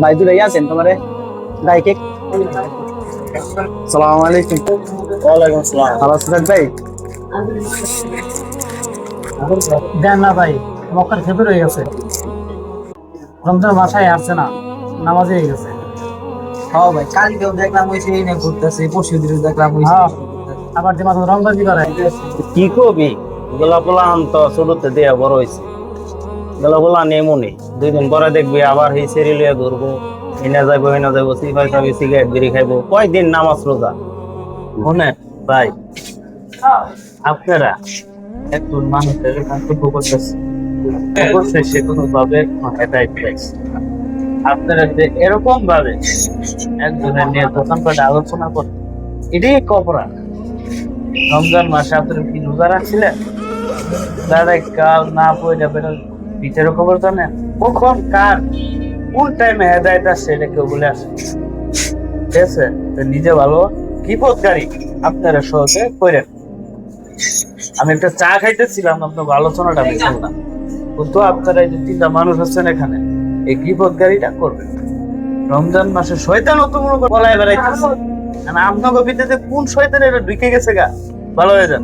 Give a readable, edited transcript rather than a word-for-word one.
ভাই দুলাই আছেন তোমারে ভাই কেক। সালাম আলাইকুম। ওয়ালাইকুম আসসালাম। ভালো আছেন ভাই? দেন না ভাই, মক্কার খেতে রয়ে গেছে। রমজান বাসায় আসছে না, নামাজ হয়ে গেছে। হ্যাঁ ভাই, কালকেও দেখলাম ওই সেই নিয়ে ঘুরতেছে, পরশু দিন দেখলাম ওই হ্যাঁ, আবার যে মাথা রমজানি করে। কি কবি গোলাপোলা আনতো ছোটতে দেয়া বড় হয়েছে। গোলাপোলা নেমুনি 2 দিন পরে দেখবি আবার এই সেরি লিয়ে ঘুরবো, হিনা যাইবো সিফাই খাবি, সিগারেট বিড়ি খাইবো, কয়দিন নামাজ রোজা। মনে ভাই আপনারা একটু মানুষের কর্তব্য করতেছে, অবশ্যই সে কোনো ভাবে এটাই পাইছে। আপনারা যে এরকম ভাবে একজনের নিয়ে দোকানপাটে আলোচনা করে, এটাই কপরা। রমজান মাসে আপনারা কি রোজা রাখছিলেন? দাদা কাল না পড়ে যাবেন পিঠের খবর জানেন? কখন কার কোন টাইমে হেদায়ত আসছে এটা কেউ বলে আসে? ঠিক আছে, তো নিজে ভালো বিপদকারী আপনারা সহজে করেন। আমি একটা চা খাইতেছিলাম, আপনার আলোচনাটা আমি শুনলাম, কিন্তু আপনারা এই যে 3টা মানুষ আছেন এখানে, এই বিপদকারীটা করবেন। রমজান মাসে শয়তান অত মনে করে বলায় বেড়াইতেছে, আপনার ভিতরে কোন শয়তান এটা ঢুকে গেছে গা, ভালো হয়ে যান।